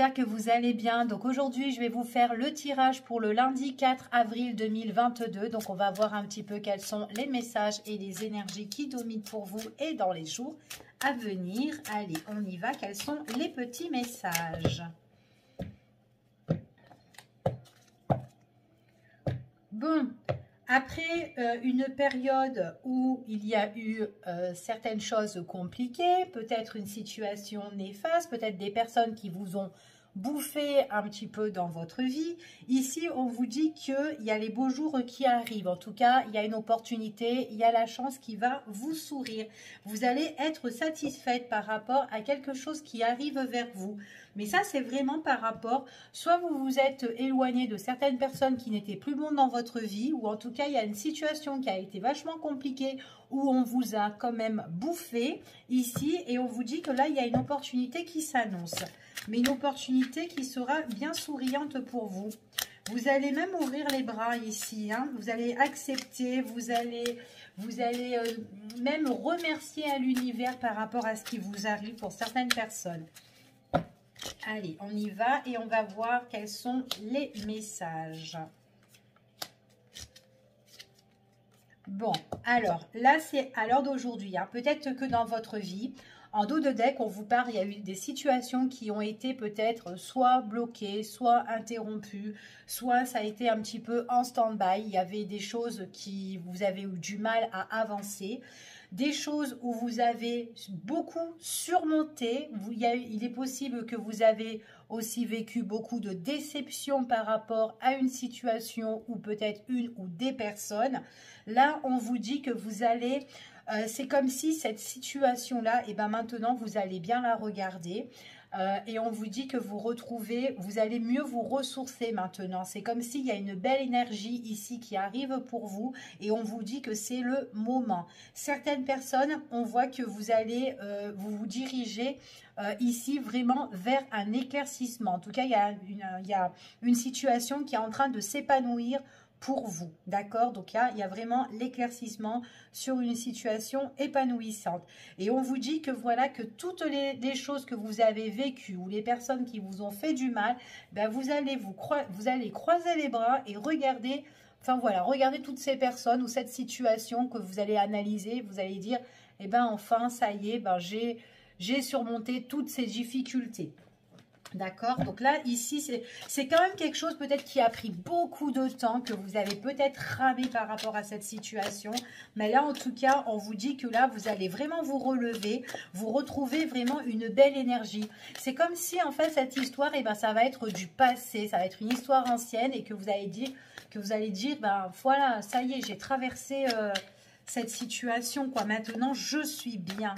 j'espère que vous allez bien. Donc aujourd'hui, je vais vous faire le tirage pour le lundi 4 avril 2022. Donc on va voir un petit peu quels sont les messages et les énergies qui dominent pour vous et dans les jours à venir. Allez, on y va. Quels sont les petits messages? Bon, après une période où il y a eu certaines choses compliquées, peut-être une situation néfaste, peut-être des personnes qui vous ont bouffé un petit peu dans votre vie, ici on vous dit qu'il y a les beaux jours qui arrivent. En tout cas, il y a une opportunité, il y a la chance qui va vous sourire. Vous allez être satisfaite par rapport à quelque chose qui arrive vers vous. Mais ça, c'est vraiment par rapport, soit vous vous êtes éloigné de certaines personnes qui n'étaient plus bonnes dans votre vie, ou en tout cas, il y a une situation qui a été vachement compliquée, où on vous a quand même bouffé ici, et on vous dit que là, il y a une opportunité qui s'annonce. Mais une opportunité qui sera bien souriante pour vous. Vous allez même ouvrir les bras ici, hein. Vous allez accepter, vous allez même remercier à l'univers par rapport à ce qui vous arrive pour certaines personnes. Allez, on y va et on va voir quels sont les messages. Bon, alors, là, c'est à l'heure d'aujourd'hui. Hein. Peut-être que dans votre vie, en dos de deck, on vous parle, il y a eu des situations qui ont été peut-être soit bloquées, soit interrompues, soit ça a été un petit peu en stand-by. Il y avait des choses qui vous avez eu du mal à avancer. Des choses où vous avez beaucoup surmonté. Il est possible que vous avez aussi vécu beaucoup de déceptions par rapport à une situation ou peut-être une ou des personnes. Là, on vous dit que vous allez... c'est comme si cette situation-là, et ben maintenant, vous allez bien la regarder. Et on vous dit que vous allez mieux vous ressourcer maintenant. C'est comme s'il y a une belle énergie ici qui arrive pour vous et on vous dit que c'est le moment. Certaines personnes, on voit que vous allez vous diriger ici vraiment vers un éclaircissement. En tout cas, il y a une situation qui est en train de s'épanouir pour vous, d'accord? Donc là, il y a vraiment l'éclaircissement sur une situation épanouissante. Et on vous dit que voilà, que toutes les choses que vous avez vécues ou les personnes qui vous ont fait du mal, ben vous allez croiser les bras et regarder, enfin voilà, regardez toutes ces personnes ou cette situation que vous allez analyser, vous allez dire, eh ben enfin, ça y est, ben j'ai surmonté toutes ces difficultés. D'accord, donc là, ici, c'est quand même quelque chose peut-être qui a pris beaucoup de temps, que vous avez peut-être ramé par rapport à cette situation. Mais là, en tout cas, on vous dit que là, vous allez vraiment vous relever, vous retrouver vraiment une belle énergie. C'est comme si, en fait, cette histoire, eh ben, ça va être du passé, ça va être une histoire ancienne et que vous allez dire, ben voilà, ça y est, j'ai traversé cette situation, quoi. Maintenant, je suis bien.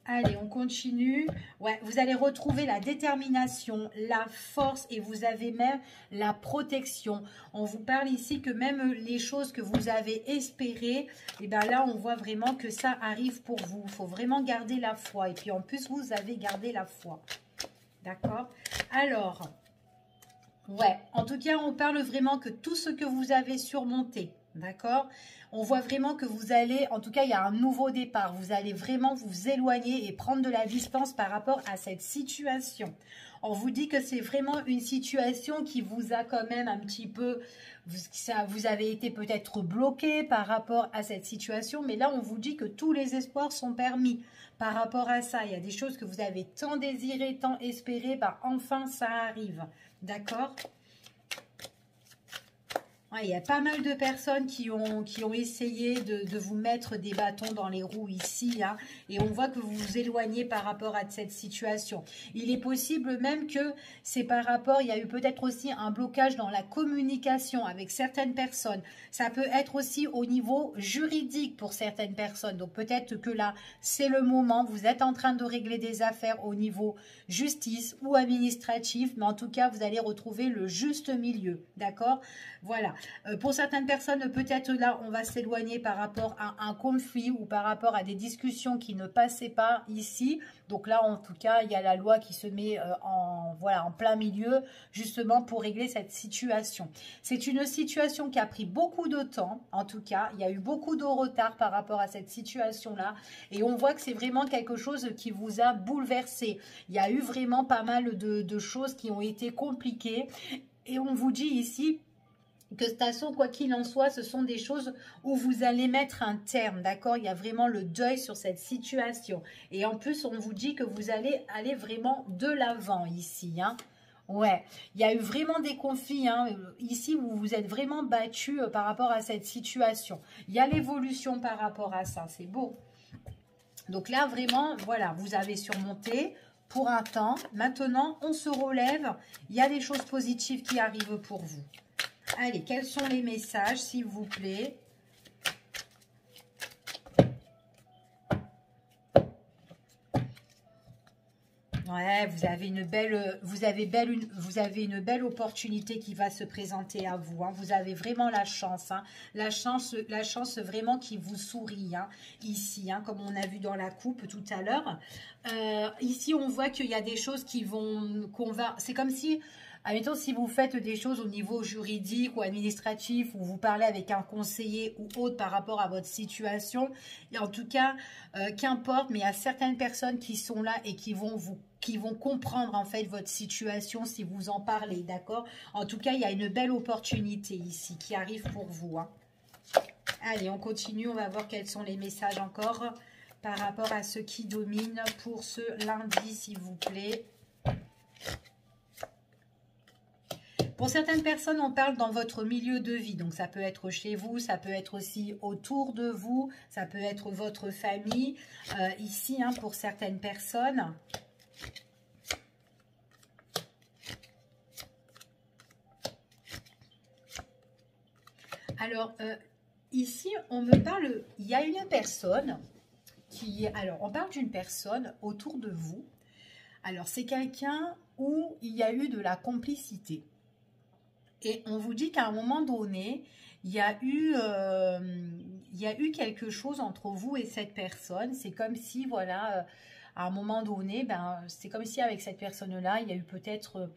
Allez, on continue. Ouais, vous allez retrouver la détermination, la force et vous avez même la protection. On vous parle ici que même les choses que vous avez espérées, et bien là, on voit vraiment que ça arrive pour vous. Il faut vraiment garder la foi. Et puis en plus, vous avez gardé la foi. D'accord? Alors, ouais, en tout cas, on parle vraiment que tout ce que vous avez surmonté, d'accord? On voit vraiment que vous allez, en tout cas, il y a un nouveau départ. Vous allez vraiment vous éloigner et prendre de la distance par rapport à cette situation. On vous dit que c'est vraiment une situation qui vous a quand même un petit peu... Vous avez été peut-être bloqué par rapport à cette situation, mais là, on vous dit que tous les espoirs sont permis par rapport à ça. Il y a des choses que vous avez tant désirées, tant espérées, bah, enfin, ça arrive. D'accord ? Ouais, il y a pas mal de personnes qui ont essayé de vous mettre des bâtons dans les roues ici, hein, et on voit que vous vous éloignez par rapport à cette situation. Il est possible même que c'est par rapport, il y a eu peut-être aussi un blocage dans la communication avec certaines personnes. Ça peut être aussi au niveau juridique pour certaines personnes. Donc peut-être que là, c'est le moment, vous êtes en train de régler des affaires au niveau justice ou administratif, mais en tout cas, vous allez retrouver le juste milieu, d'accord ? Voilà. Pour certaines personnes, peut-être là, on va s'éloigner par rapport à un conflit ou par rapport à des discussions qui ne passaient pas ici. Donc là, en tout cas, il y a la loi qui se met voilà, en plein milieu, justement pour régler cette situation. C'est une situation qui a pris beaucoup de temps, en tout cas. Il y a eu beaucoup de retard par rapport à cette situation-là. Et on voit que c'est vraiment quelque chose qui vous a bouleversé. Il y a eu vraiment pas mal de choses qui ont été compliquées. Et on vous dit ici que de toute façon, quoi qu'il en soit, ce sont des choses où vous allez mettre un terme, d'accord? Il y a vraiment le deuil sur cette situation. Et en plus, on vous dit que vous allez aller vraiment de l'avant ici, hein. Ouais, il y a eu vraiment des conflits, hein. Ici, vous vous êtes vraiment battu par rapport à cette situation. Il y a l'évolution par rapport à ça, c'est beau. Donc là, vraiment, voilà, vous avez surmonté pour un temps. Maintenant, on se relève. Il y a des choses positives qui arrivent pour vous. Allez, quels sont les messages, s'il vous plaît? Ouais, vous avez une belle opportunité qui va se présenter à vous, hein. Vous avez vraiment la chance, hein. La chance vraiment qui vous sourit, hein, ici, hein, comme on a vu dans la coupe tout à l'heure. Ici, on voit qu'il y a des choses c'est comme si, admettons, si vous faites des choses au niveau juridique ou administratif, ou vous parlez avec un conseiller ou autre par rapport à votre situation, et en tout cas, qu'importe, mais il y a certaines personnes qui sont là et qui vont comprendre en fait votre situation si vous en parlez, d'accord? En tout cas, il y a une belle opportunité ici qui arrive pour vous, hein. Allez, on continue, on va voir quels sont les messages encore par rapport à ce qui domine pour ce lundi, s'il vous plaît. Pour certaines personnes, on parle dans votre milieu de vie. Donc, ça peut être chez vous, ça peut être aussi autour de vous, ça peut être votre famille. Ici, hein, pour certaines personnes. Alors, ici, on me parle, il y a une personne qui... Alors, on parle d'une personne autour de vous. Alors, c'est quelqu'un où il y a eu de la complicité. Et on vous dit qu'à un moment donné, il y a eu quelque chose entre vous et cette personne. C'est comme si, voilà, à un moment donné, ben, c'est comme si avec cette personne-là, il y a eu peut-être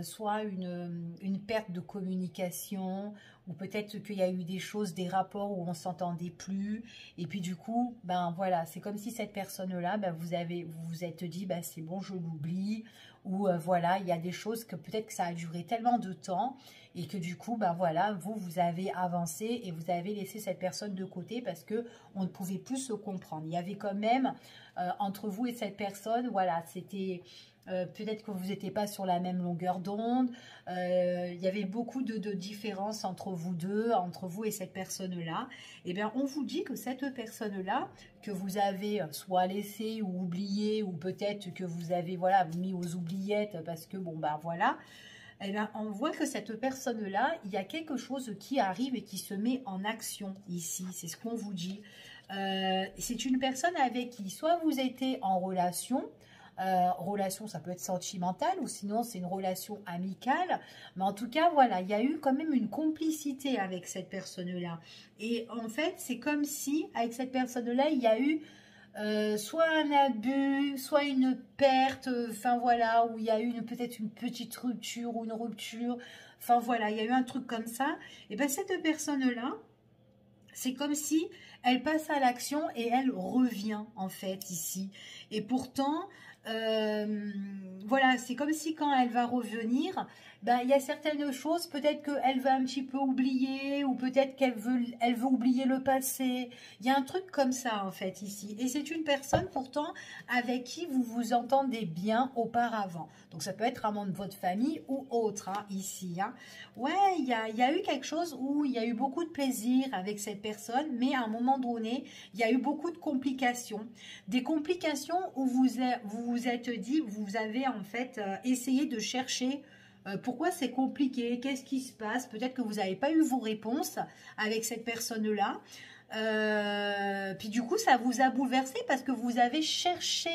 soit une perte de communication, ou peut-être qu'il y a eu des choses, des rapports où on ne s'entendait plus. Et puis du coup, ben voilà, c'est comme si cette personne-là, ben, vous vous êtes dit, ben, c'est bon, je l'oublie. Ou voilà, il y a des choses que peut-être que ça a duré tellement de temps et que du coup, ben voilà, vous avez avancé et vous avez laissé cette personne de côté parce que on ne pouvait plus se comprendre. Il y avait quand même entre vous et cette personne, voilà, c'était peut-être que vous n'étiez pas sur la même longueur d'onde. Il y avait beaucoup de différences entre vous deux, entre vous et cette personne-là. Eh bien, on vous dit que cette personne-là, que vous avez soit laissée ou oubliée, ou peut-être que vous avez, voilà, mis aux oubliettes parce que, bon, ben voilà. Eh bien, on voit que cette personne-là, il y a quelque chose qui arrive et qui se met en action ici. C'est ce qu'on vous dit. C'est une personne avec qui, soit vous étiez en relation, ça peut être sentimentale ou sinon c'est une relation amicale, mais en tout cas voilà, il y a eu quand même une complicité avec cette personne-là. Et en fait, c'est comme si avec cette personne-là, il y a eu soit un abus, soit une perte, enfin voilà, où il y a eu peut-être une petite rupture ou une rupture, enfin voilà, il y a eu un truc comme ça. Et bien cette personne-là, c'est comme si elle passe à l'action et elle revient en fait ici. Et pourtant, voilà, c'est comme si quand elle va revenir, ben, il y a certaines choses, peut-être qu'elle va un petit peu oublier, ou peut-être qu'elle veut oublier le passé. Il y a un truc comme ça, en fait, ici. Et c'est une personne, pourtant, avec qui vous vous entendez bien auparavant. Donc, ça peut être un membre de votre famille ou autre, hein, ici. Hein. Ouais, il y a eu quelque chose où il y a eu beaucoup de plaisir avec cette personne, mais à un moment donné, il y a eu beaucoup de complications. Des complications où vous vous êtes dit, vous avez en fait essayé de chercher pourquoi c'est compliqué, qu'est-ce qui se passe. Peut-être que vous n'avez pas eu vos réponses avec cette personne-là. Puis du coup, ça vous a bouleversé parce que vous avez cherché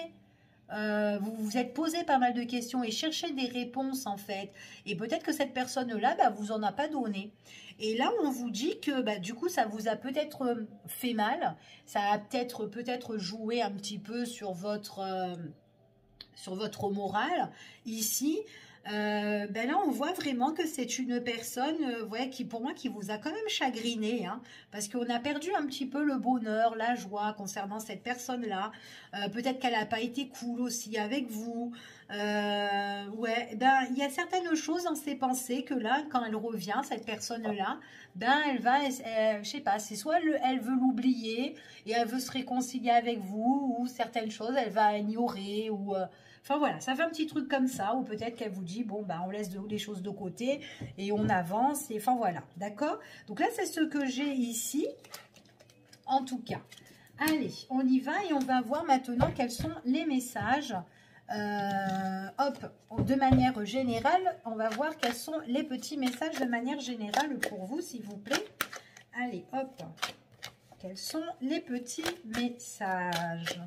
vous vous êtes posé pas mal de questions et cherchez des réponses en fait. Et peut-être que cette personne-là, bah, vous en a pas donné. Et là, on vous dit que bah, du coup, ça vous a peut-être fait mal. Ça a peut-être joué un petit peu sur votre morale ici. Ben là, on voit vraiment que c'est une personne, ouais, qui pour moi, qui vous a quand même chagriné, hein, parce qu'on a perdu un petit peu le bonheur, la joie concernant cette personne-là. Peut-être qu'elle n'a pas été cool aussi avec vous. Ouais, ben il y a certaines choses dans ses pensées que là, quand elle revient, cette personne-là, ben je sais pas, c'est soit elle veut l'oublier et elle veut se réconcilier avec vous, ou certaines choses, elle va ignorer ou enfin voilà, ça fait un petit truc comme ça, ou peut-être qu'elle vous dit, bon, bah, on laisse les choses de côté et on avance, et enfin voilà, d'accord? Donc là, c'est ce que j'ai ici, en tout cas. Allez, on y va et on va voir maintenant quels sont les messages. Hop, de manière générale, on va voir quels sont les petits messages de manière générale pour vous, s'il vous plaît. Allez, hop, quels sont les petits messages?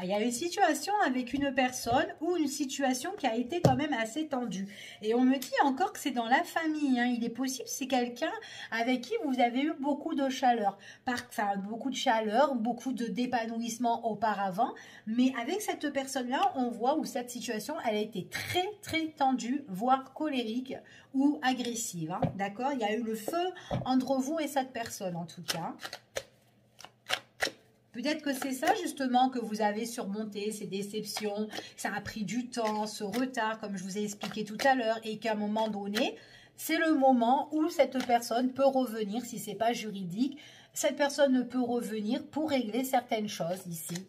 Il y a une situation avec une personne ou une situation qui a été quand même assez tendue. Et on me dit encore que c'est dans la famille, hein. Il est possible que c'est quelqu'un avec qui vous avez eu beaucoup de chaleur. Enfin, beaucoup de chaleur, beaucoup d'épanouissement auparavant. Mais avec cette personne-là, on voit où cette situation, elle a été très, très tendue, voire colérique ou agressive, hein. D'accord? Il y a eu le feu entre vous et cette personne, en tout cas. Peut-être que c'est ça justement que vous avez surmonté, ces déceptions, ça a pris du temps, ce retard comme je vous ai expliqué tout à l'heure et qu'à un moment donné, c'est le moment où cette personne peut revenir, si ce n'est pas juridique, cette personne peut revenir pour régler certaines choses ici.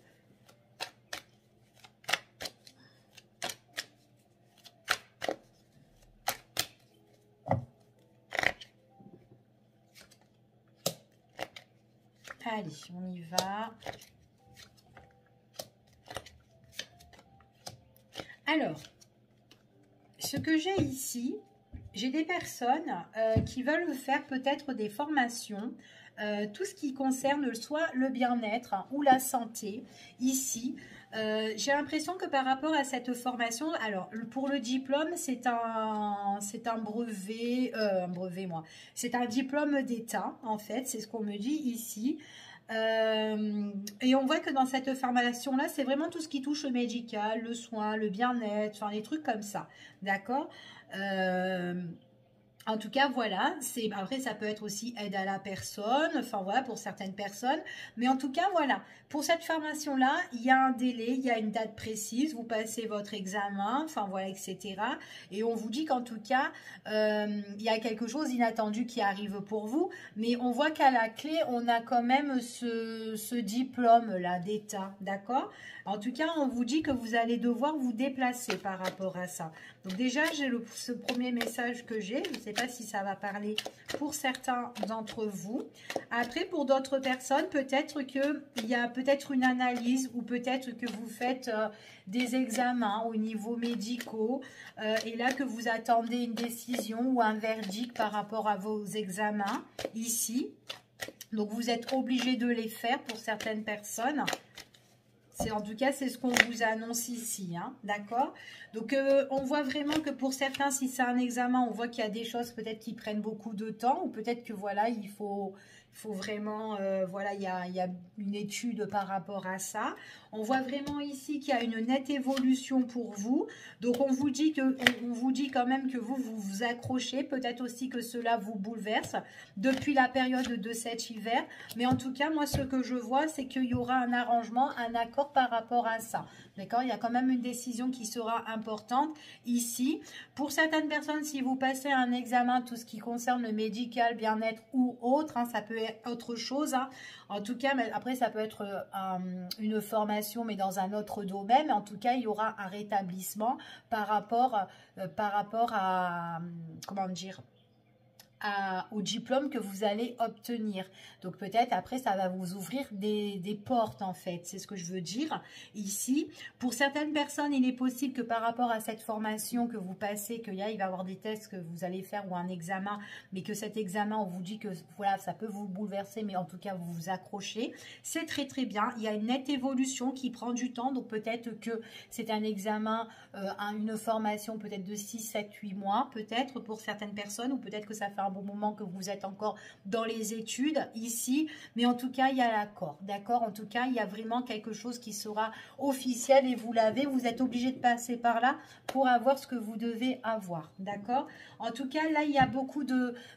Allez, on y va. Alors, ce que j'ai ici, j'ai des personnes qui veulent faire peut-être des formations, tout ce qui concerne soit le bien-être, hein, ou la santé, ici. J'ai l'impression que par rapport à cette formation, alors pour le diplôme, c'est un brevet, c'est un diplôme d'État, en fait, c'est ce qu'on me dit ici. Et on voit que dans cette formation-là, c'est vraiment tout ce qui touche au médical, le soin, le bien-être, enfin les trucs comme ça, d'accord? En tout cas, voilà, après ça peut être aussi aide à la personne, enfin voilà, pour certaines personnes. Mais en tout cas, voilà, pour cette formation-là, il y a un délai, il y a une date précise, vous passez votre examen, enfin voilà, etc. Et on vous dit qu'en tout cas, il y a quelque chose d'inattendu qui arrive pour vous. Mais on voit qu'à la clé, on a quand même ce diplôme-là d'État, d'accord? En tout cas, on vous dit que vous allez devoir vous déplacer par rapport à ça. Donc déjà, j'ai ce premier message que j'ai. Je ne sais pas si ça va parler pour certains d'entre vous. Après, pour d'autres personnes, peut-être qu'il y a peut-être une analyse ou peut-être que vous faites des examens au niveau médicaux et là que vous attendez une décision ou un verdict par rapport à vos examens ici. Donc, vous êtes obligé de les faire pour certaines personnes. En tout cas, c'est ce qu'on vous annonce ici, hein, d'accord? Donc, on voit vraiment que pour certains, si c'est un examen, on voit qu'il y a des choses peut-être qui prennent beaucoup de temps ou peut-être que, voilà, il faut vraiment, voilà, il y a une étude par rapport à ça. On voit vraiment ici qu'il y a une nette évolution pour vous. Donc, on vous dit quand même que vous vous accrochez. Peut-être aussi que cela vous bouleverse depuis la période de cet hiver. Mais en tout cas, moi, ce que je vois, c'est qu'il y aura un arrangement, un accord par rapport à ça. D'accord? Il y a quand même une décision qui sera importante ici. Pour certaines personnes, si vous passez un examen, tout ce qui concerne le médical, bien-être ou autre, hein, ça peut être autre chose, hein. En tout cas, mais après, ça peut être une formation, mais dans un autre domaine. Mais en tout cas, il y aura un rétablissement par rapport à comment dire, au diplôme que vous allez obtenir. Donc peut-être après ça va vous ouvrir des portes en fait, c'est ce que je veux dire ici. Pour certaines personnes, il est possible que par rapport à cette formation que vous passez, il va y avoir des tests que vous allez faire ou un examen, mais que cet examen, on vous dit que voilà, ça peut vous bouleverser, mais en tout cas vous vous accrochez. C'est très très bien, il y a une nette évolution qui prend du temps, donc peut-être que c'est un examen, une formation peut-être de 6, 7, 8 mois, peut-être pour certaines personnes, ou peut-être que ça fait un bon moment que vous êtes encore dans les études ici, mais en tout cas il y a l'accord, d'accord? En tout cas il y a vraiment quelque chose qui sera officiel et vous l'avez, vous êtes obligé de passer par là pour avoir ce que vous devez avoir, d'accord? En tout cas là il y a beaucoup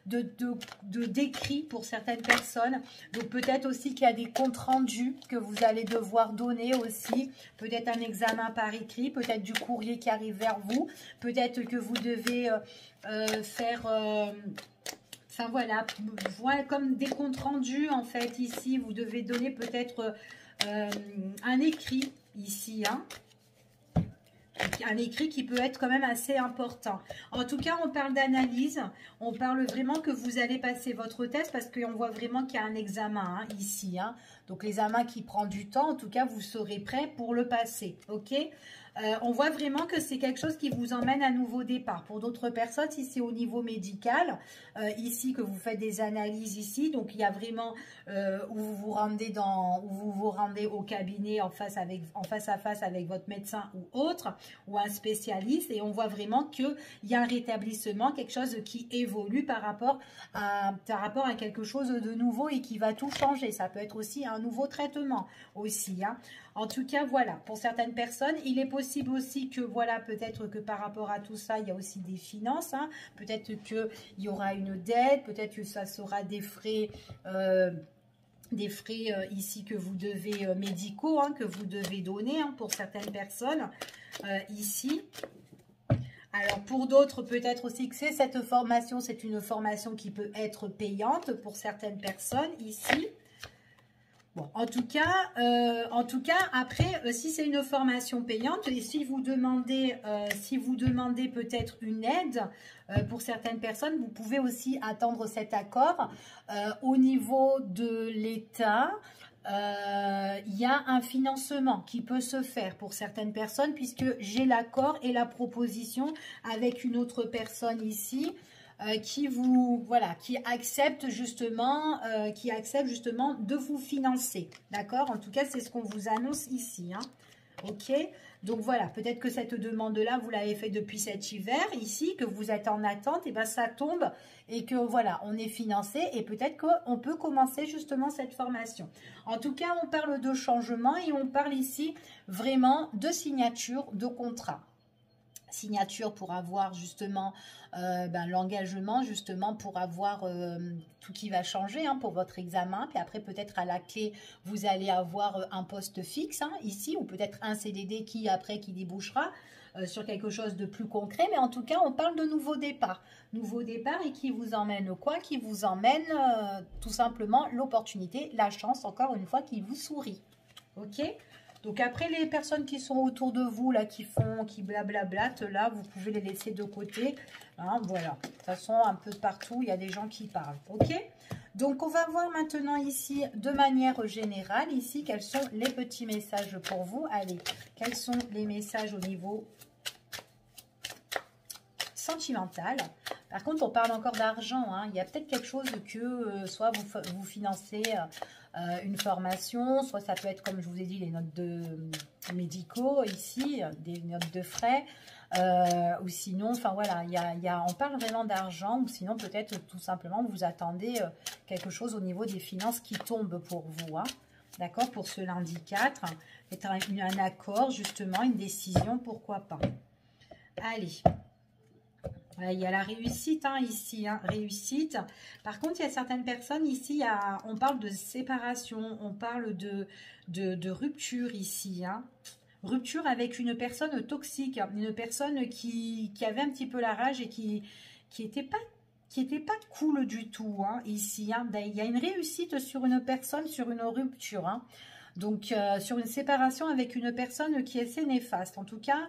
d'écrits pour certaines personnes, donc peut-être aussi qu'il y a des comptes rendus que vous allez devoir donner aussi, peut-être un examen par écrit, peut-être du courrier qui arrive vers vous, peut-être que vous devez faire enfin voilà, comme des comptes rendus en fait ici, vous devez donner peut-être un écrit ici, hein. Un écrit qui peut être quand même assez important. En tout cas, on parle d'analyse, on parle vraiment que vous allez passer votre test parce qu'on voit vraiment qu'il y a un examen hein, ici. Hein. Donc, l'examen qui prend du temps, en tout cas, vous serez prêt pour le passer, ok? On voit vraiment que c'est quelque chose qui vous emmène à un nouveau départ. Pour d'autres personnes, si c'est au niveau médical, ici que vous faites des analyses ici, donc il y a vraiment où vous vous rendez au cabinet en face à face avec votre médecin ou autre, ou un spécialiste, et on voit vraiment qu'il y a un rétablissement, quelque chose qui évolue par rapport à quelque chose de nouveau et qui va tout changer. Ça peut être aussi un nouveau traitement aussi, hein. En tout cas, voilà, pour certaines personnes, il est possible aussi que, voilà, peut-être que par rapport à tout ça, il y a aussi des finances, hein. Peut-être qu'il y aura une dette, peut-être que ça sera des frais ici que vous devez, médicaux, hein, que vous devez donner hein, pour certaines personnes, ici. Alors, pour d'autres, peut-être aussi que cette formation, c'est une formation qui peut être payante pour certaines personnes, ici. Bon, en tout cas, après, si c'est une formation payante et si vous demandez peut-être une aide pour certaines personnes, vous pouvez aussi attendre cet accord au niveau de l'État. Il y a un financement qui peut se faire pour certaines personnes puisque j'ai l'accord et la proposition avec une autre personne ici. Qui accepte justement de vous financer, d'accord? En tout cas, c'est ce qu'on vous annonce ici, hein. Ok, donc voilà, peut-être que cette demande-là, vous l'avez fait depuis cet hiver, ici, que vous êtes en attente, et bien ça tombe, et que voilà, on est financé, et peut-être qu'on peut commencer justement cette formation. En tout cas, on parle de changement, et on parle ici vraiment de signature de contrat. Signature pour avoir justement l'engagement, justement pour avoir tout qui va changer hein, pour votre examen. Puis après, peut-être à la clé, vous allez avoir un poste fixe hein, ici, ou peut-être un CDD qui débouchera sur quelque chose de plus concret. Mais en tout cas, on parle de nouveau départ. Nouveau départ et qui vous emmène quoi? Qui vous emmène tout simplement l'opportunité, la chance, encore une fois, qui vous sourit. Ok? Donc après, les personnes qui sont autour de vous, là, qui blablablatent, là, vous pouvez les laisser de côté. Hein, voilà. De toute façon, un peu partout, il y a des gens qui parlent. OK? Donc, on va voir maintenant ici, de manière générale, ici, quels sont les petits messages pour vous. Allez, quels sont les messages au niveau sentimental? Par contre, on parle encore d'argent. Hein. Il y a peut-être quelque chose que soit vous financez une formation, soit ça peut être, comme je vous ai dit, les notes médicaux ici, des notes de frais, ou sinon, enfin voilà, on parle vraiment d'argent, ou sinon peut-être tout simplement vous attendez quelque chose au niveau des finances qui tombe pour vous. Hein. D'accord? Pour ce lundi 4, c'est un accord, justement, une décision, pourquoi pas. Allez. Il y a la réussite hein, ici, hein, réussite. Par contre, il y a certaines personnes ici, on parle de séparation, on parle de rupture ici. Hein. Rupture avec une personne toxique, une personne qui avait un petit peu la rage et qui était pas cool du tout hein, ici. Hein. Il y a une réussite sur une personne, sur une rupture. Hein. Donc, sur une séparation avec une personne qui est assez néfaste. En tout cas,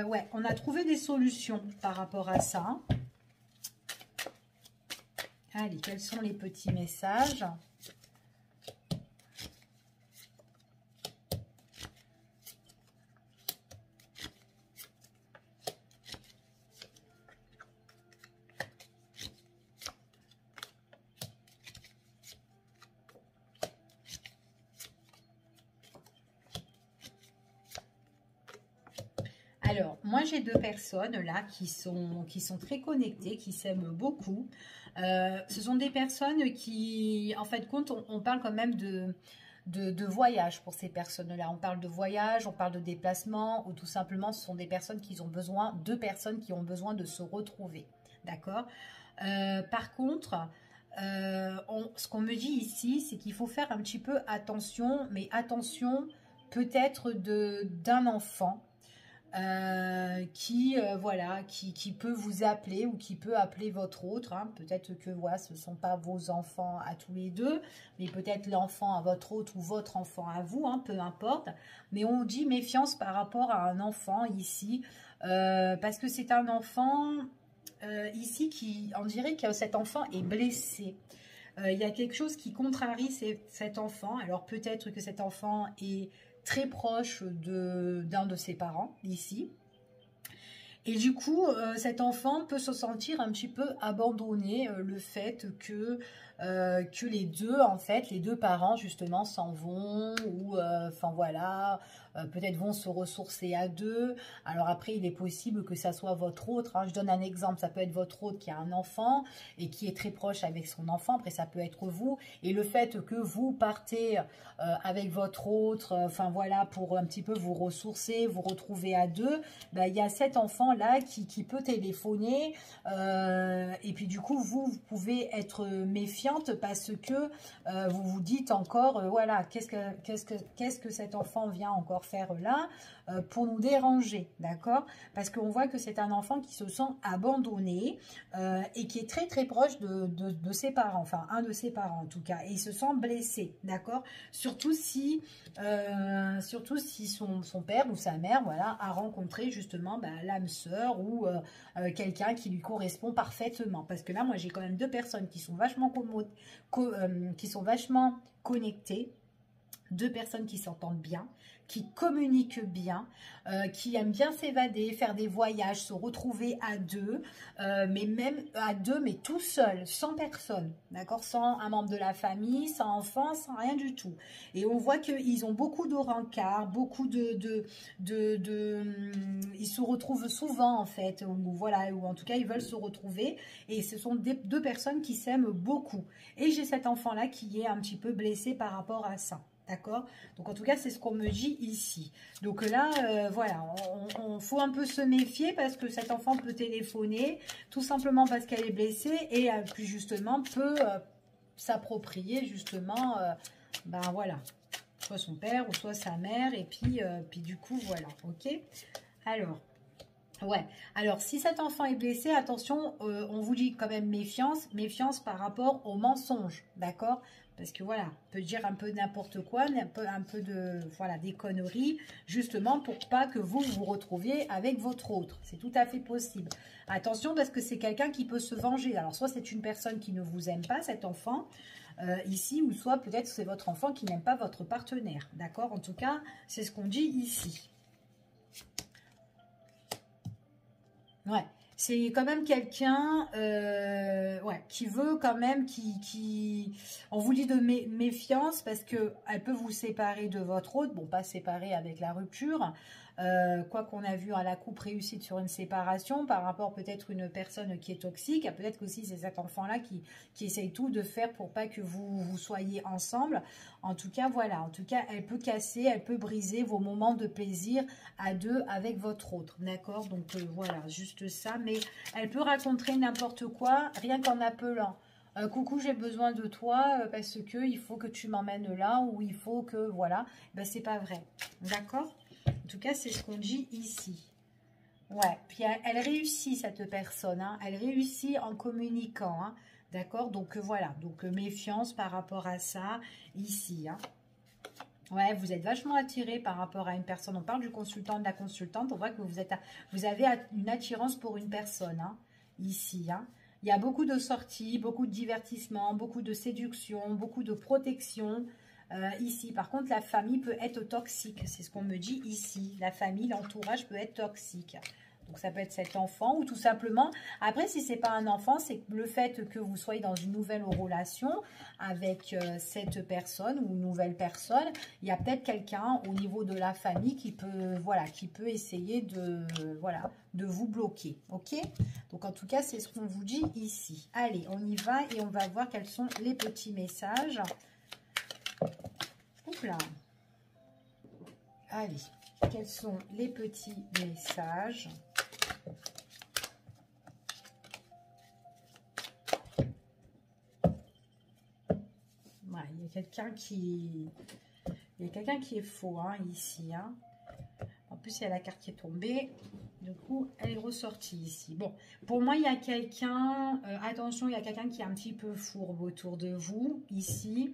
ouais, on a trouvé des solutions par rapport à ça. Allez, quels sont les petits messages? Alors, moi, j'ai deux personnes là qui sont très connectées, qui s'aiment beaucoup. Ce sont des personnes qui, en fait, compte, on parle quand même de voyage pour ces personnes-là. On parle de voyage, on parle de déplacement, ou tout simplement, ce sont des personnes qui ont besoin, deux personnes qui ont besoin de se retrouver. D'accord? Par contre, ce qu'on me dit ici, c'est qu'il faut faire un petit peu attention, mais attention peut-être d'un enfant voilà, qui peut vous appeler ou qui peut appeler votre autre. Hein. Peut-être que voilà, ce ne sont pas vos enfants à tous les deux, mais peut-être l'enfant à votre autre ou votre enfant à vous, hein, peu importe. Mais on dit méfiance par rapport à un enfant ici, parce que c'est un enfant ici qui, on dirait que cet enfant est blessé. Il y a quelque chose qui contrarie cet enfant. Alors peut-être que cet enfant est très proche d'un de ses parents, ici. Et du coup, cet enfant peut se sentir un petit peu abandonné, le fait que les deux, en fait, les deux parents, justement, s'en vont, ou, enfin voilà, peut-être vont se ressourcer à deux. Alors après, il est possible que ça soit votre autre, hein. Je donne un exemple, ça peut être votre autre qui a un enfant, et qui est très proche avec son enfant, après ça peut être vous, et le fait que vous partez avec votre autre, enfin voilà, pour un petit peu vous ressourcer, vous retrouver à deux, ben, il y a cet enfant-là qui peut téléphoner, et puis du coup, vous pouvez être méfiante parce que vous vous dites encore, voilà, qu'est-ce que cet enfant vient encore faire là pour nous déranger, d'accord? Parce qu'on voit que c'est un enfant qui se sent abandonné et qui est très très proche de ses parents, enfin un de ses parents en tout cas, et il se sent blessé, d'accord? Surtout si son père ou sa mère, voilà, a rencontré justement l'âme sœur ou quelqu'un qui lui correspond parfaitement. Parce que là, moi, j'ai quand même deux personnes qui sont vachement connectées, deux personnes qui s'entendent bien, qui communiquent bien, qui aiment bien s'évader, faire des voyages, se retrouver à deux, mais même à deux, mais tout seul, sans personne, d'accord, sans un membre de la famille, sans enfant, sans rien du tout. Et on voit qu'ils ont beaucoup de rencard, beaucoup ils se retrouvent souvent en fait, ou voilà, ou en tout cas ils veulent se retrouver, et ce sont deux personnes qui s'aiment beaucoup. Et j'ai cet enfant-là qui est un petit peu blessé par rapport à ça. D'accord? Donc, en tout cas, c'est ce qu'on me dit ici. Donc là, voilà, on faut un peu se méfier parce que cet enfant peut téléphoner tout simplement parce qu'elle est blessée et plus justement peut s'approprier justement, ben voilà, soit son père ou soit sa mère et puis du coup, voilà, ok? Alors... ouais, alors si cet enfant est blessé, attention, on vous dit quand même méfiance par rapport au mensonge, d'accord? Parce que voilà, on peut dire un peu n'importe quoi, un peu de, voilà, des conneries, justement pour pas que vous vous retrouviez avec votre autre. C'est tout à fait possible. Attention parce que c'est quelqu'un qui peut se venger. Alors soit c'est une personne qui ne vous aime pas, cet enfant, ici, ou soit peut-être c'est votre enfant qui n'aime pas votre partenaire, d'accord? En tout cas, c'est ce qu'on dit ici. Ouais, c'est quand même quelqu'un ouais, qui veut quand même, on vous dit de méfiance parce que elle peut vous séparer de votre autre, bon pas séparer avec la rupture, quoi qu'on a vu à la coupe réussite sur une séparation par rapport peut-être une personne qui est toxique, peut-être qu'aussi c'est cet enfant-là qui essaye tout de faire pour pas que vous soyez ensemble. En tout cas, voilà, en tout cas, elle peut casser, elle peut briser vos moments de plaisir à deux avec votre autre, d'accord? Donc voilà, juste ça, mais elle peut raconter n'importe quoi, rien qu'en appelant. Coucou, j'ai besoin de toi parce que il faut que tu m'emmènes là ou il faut que, voilà, ben, c'est pas vrai, d'accord? En tout cas, c'est ce qu'on dit ici. Ouais, puis elle réussit cette personne, hein, elle réussit en communiquant, hein, d'accord? Donc voilà, donc méfiance par rapport à ça ici, hein. Ouais, vous êtes vachement attiré par rapport à une personne. On parle du consultant, de la consultante. On voit que vous avez une attirance pour une personne, hein, ici, hein. Il y a beaucoup de sorties, beaucoup de divertissements, beaucoup de séduction, beaucoup de protection ici. Par contre, la famille peut être toxique. C'est ce qu'on me dit ici. La famille, l'entourage peut être toxique. Donc, ça peut être cet enfant ou tout simplement... Après, si ce n'est pas un enfant, c'est le fait que vous soyez dans une nouvelle relation avec cette personne ou une nouvelle personne. Il y a peut-être quelqu'un au niveau de la famille qui peut, voilà, qui peut essayer de, voilà, de vous bloquer. Ok? Donc, en tout cas, c'est ce qu'on vous dit ici. Allez, on y va et on va voir quels sont les petits messages. Oups là. Allez, quels sont les petits messages? Ouais, il y a quelqu'un qui... Il y a quelqu'un qui est faux, hein, ici. Hein. En plus, il y a la carte qui est tombée. Du coup, elle est ressortie ici. Bon, pour moi, il y a quelqu'un... attention, il y a quelqu'un qui est un petit peu fourbe autour de vous, ici.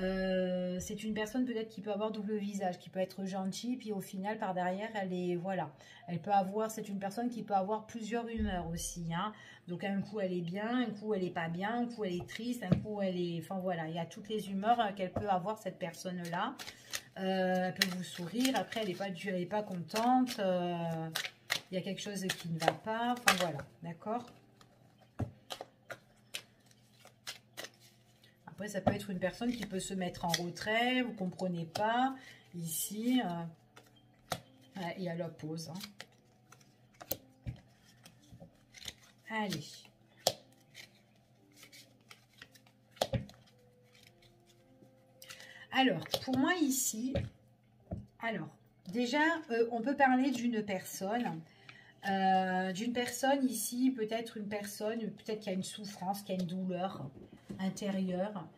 C'est une personne peut-être qui peut avoir double visage, qui peut être gentille, puis au final, par derrière, elle est... Voilà. Elle peut avoir... C'est une personne qui peut avoir plusieurs humeurs aussi, hein. Donc, un coup, elle est bien, un coup, elle est pas bien, un coup, elle est triste, un coup, elle est... Enfin, voilà, il y a toutes les humeurs qu'elle peut avoir, cette personne-là. Elle peut vous sourire. Après, elle n'est pas contente. Il y a quelque chose qui ne va pas. Enfin, voilà, d'accord? Après, ça peut être une personne qui peut se mettre en retrait. Vous ne comprenez pas. Ici, il y a la pause, hein. Allez. Alors, pour moi ici, alors, déjà, on peut parler d'une personne ici, peut-être une personne, peut-être qu'il y a une souffrance, qu'il y a une douleur intérieure,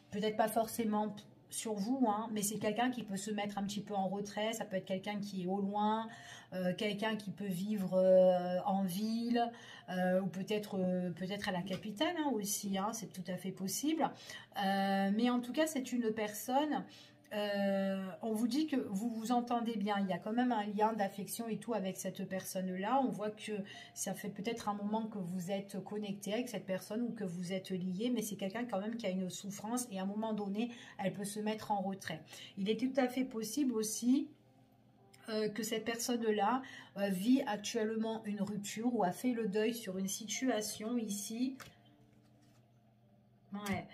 peut-être pas forcément sur vous, hein, mais c'est quelqu'un qui peut se mettre un petit peu en retrait, ça peut être quelqu'un qui est au loin, quelqu'un qui peut vivre en ville, ou peut-être à la capitale, hein, aussi, hein, c'est tout à fait possible. Mais en tout cas, c'est une personne... on vous dit que vous vous entendez bien, il y a quand même un lien d'affection et tout avec cette personne-là. On voit que ça fait peut-être un moment que vous êtes connecté avec cette personne ou que vous êtes lié, mais c'est quelqu'un quand même qui a une souffrance et à un moment donné, elle peut se mettre en retrait. Il est tout à fait possible aussi que cette personne-là vit actuellement une rupture ou a fait le deuil sur une situation ici. Ouais.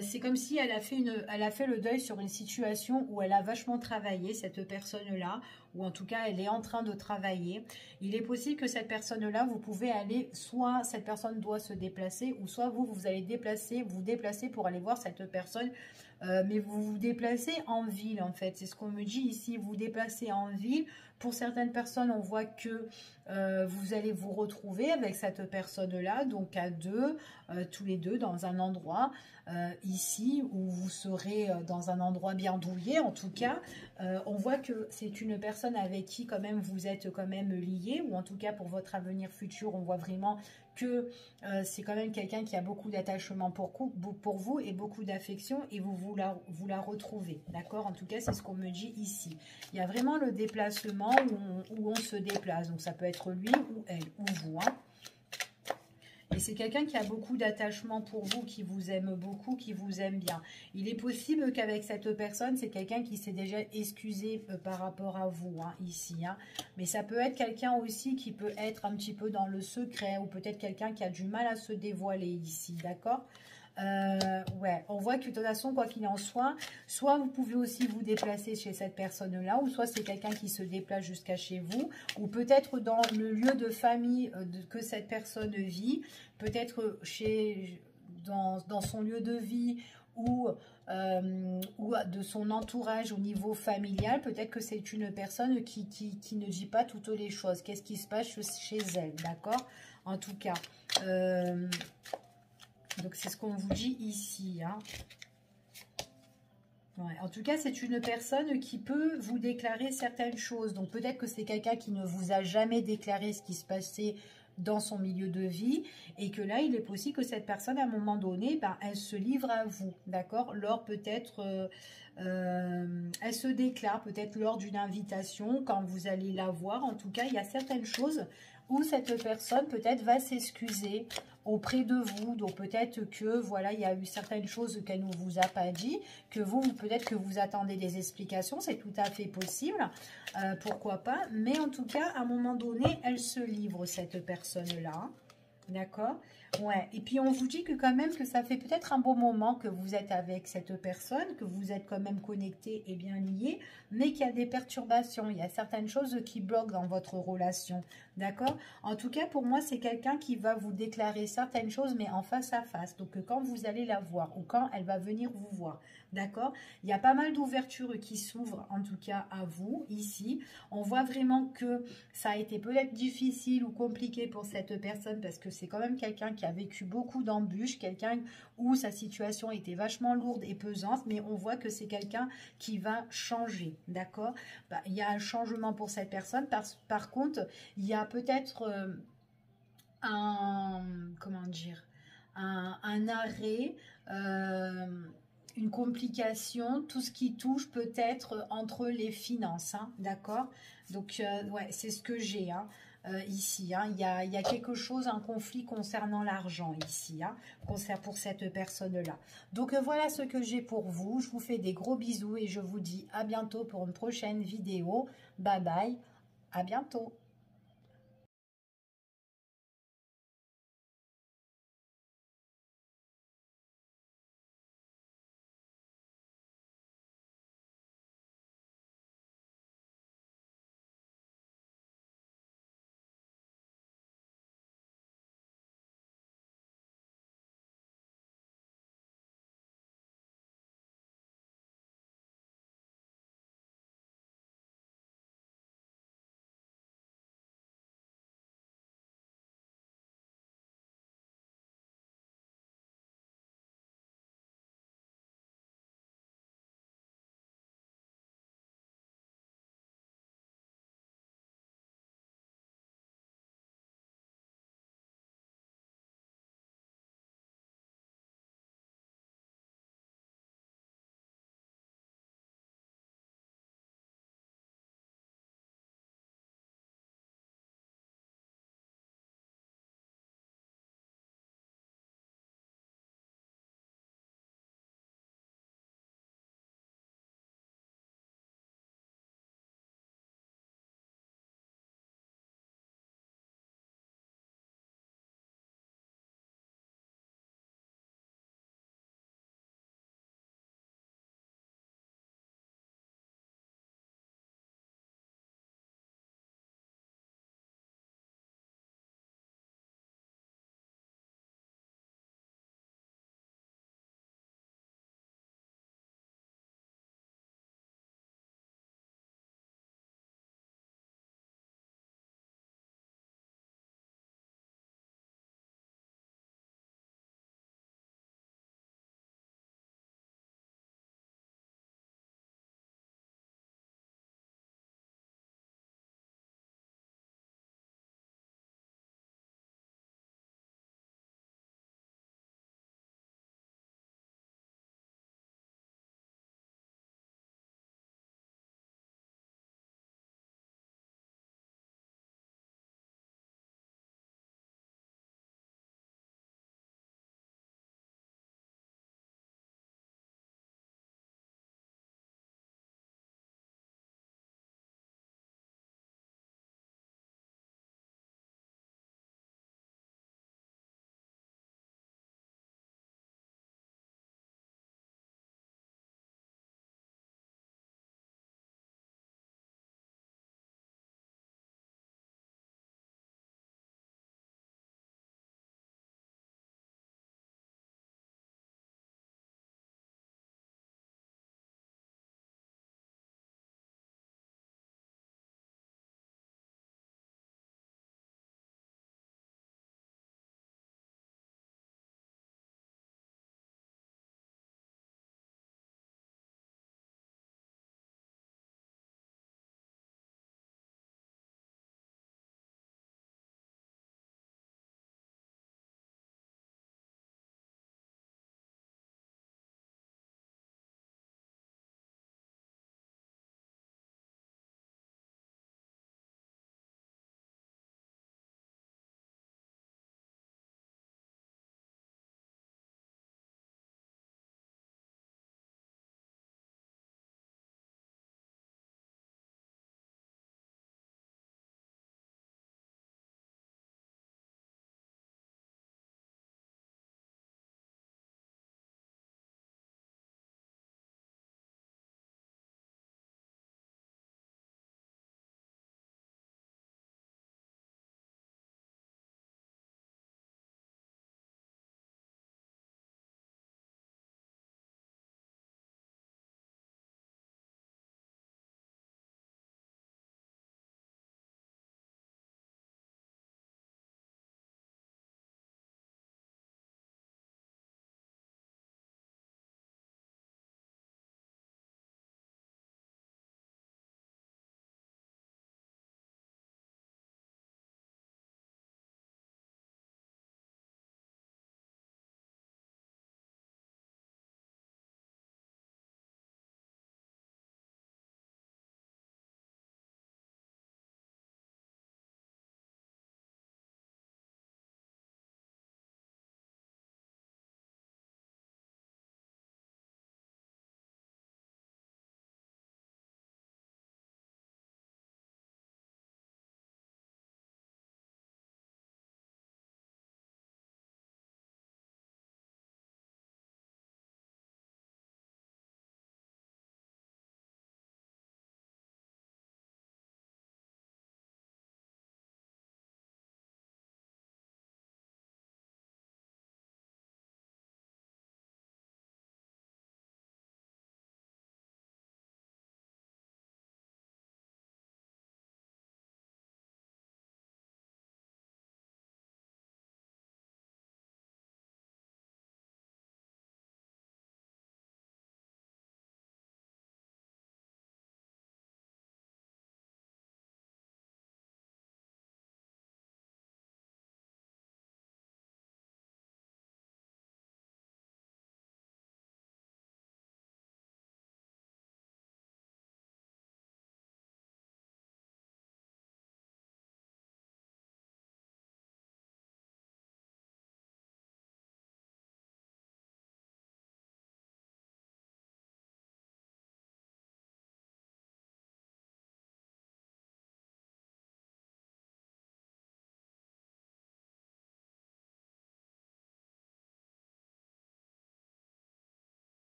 C'est comme si elle a fait le deuil sur une situation où elle a vachement travaillé, cette personne-là, ou en tout cas, elle est en train de travailler. Il est possible que cette personne-là, vous pouvez aller, soit cette personne doit se déplacer, ou soit vous allez vous déplacer pour aller voir cette personne, mais vous vous déplacez en ville, en fait. C'est ce qu'on me dit ici, vous vous déplacez en ville. Pour certaines personnes, on voit que vous allez vous retrouver avec cette personne-là, donc à deux, tous les deux, dans un endroit ici, où vous serez dans un endroit bien douillet, en tout cas. On voit que c'est une personne avec qui quand même vous êtes quand même lié, ou en tout cas pour votre avenir futur, on voit vraiment que c'est quand même quelqu'un qui a beaucoup d'attachement pour vous et beaucoup d'affection, et vous la retrouvez, d'accord? En tout cas, c'est ce qu'on me dit ici. Il y a vraiment le déplacement où on se déplace, donc ça peut être lui ou elle, ou vous, hein. Et c'est quelqu'un qui a beaucoup d'attachement pour vous, qui vous aime beaucoup, qui vous aime bien. Il est possible qu'avec cette personne, c'est quelqu'un qui s'est déjà excusé par rapport à vous, hein, ici. Hein. Mais ça peut être quelqu'un aussi qui peut être un petit peu dans le secret, ou peut-être quelqu'un qui a du mal à se dévoiler ici, d'accord ? Ouais, on voit que de toute façon, quoi qu'il en soit vous pouvez aussi vous déplacer chez cette personne-là, ou soit c'est quelqu'un qui se déplace jusqu'à chez vous, ou peut-être dans le lieu de famille que cette personne vit, peut-être dans son lieu de vie, ou de son entourage au niveau familial. Peut-être que c'est une personne qui ne dit pas toutes les choses. Qu'est-ce qui se passe chez elle, d'accord? En tout cas... donc, c'est ce qu'on vous dit ici. Hein. Ouais, en tout cas, c'est une personne qui peut vous déclarer certaines choses. Donc, peut-être que c'est quelqu'un qui ne vous a jamais déclaré ce qui se passait dans son milieu de vie. Et que là, il est possible que cette personne, à un moment donné, ben, elle se livre à vous. D'accord? Lors peut-être... elle se déclare peut-être lors d'une invitation, quand vous allez la voir. En tout cas, il y a certaines choses où cette personne peut-être va s'excuser auprès de vous. Donc peut-être que voilà, il y a eu certaines choses qu'elle ne vous a pas dit, que vous peut-être que vous attendez des explications, c'est tout à fait possible, pourquoi pas. Mais en tout cas, à un moment donné, elle se livre, cette personne-là. D'accord? Ouais. Et puis, on vous dit que quand même que ça fait peut-être un bon moment que vous êtes avec cette personne, que vous êtes quand même connecté et bien lié, mais qu'il y a des perturbations. Il y a certaines choses qui bloquent dans votre relation. D'accord? En tout cas, pour moi, c'est quelqu'un qui va vous déclarer certaines choses, mais en face à face. Donc, quand vous allez la voir ou quand elle va venir vous voir. D'accord? Il y a pas mal d'ouvertures qui s'ouvrent, en tout cas à vous, ici. On voit vraiment que ça a été peut-être difficile ou compliqué pour cette personne parce que c'est quand même quelqu'un qui a vécu beaucoup d'embûches, quelqu'un où sa situation était vachement lourde et pesante, mais on voit que c'est quelqu'un qui va changer, d'accord? Il y a un changement pour cette personne. Par contre, il y a peut-être comment dire, un arrêt, une complication, tout ce qui touche peut-être entre les finances, hein, d'accord? Donc, ouais, c'est ce que j'ai ici. Hein, il y a quelque chose, un conflit concernant l'argent ici, hein, pour cette personne-là. Donc, voilà ce que j'ai pour vous. Je vous fais des gros bisous et je vous dis à bientôt pour une prochaine vidéo. Bye bye, à bientôt.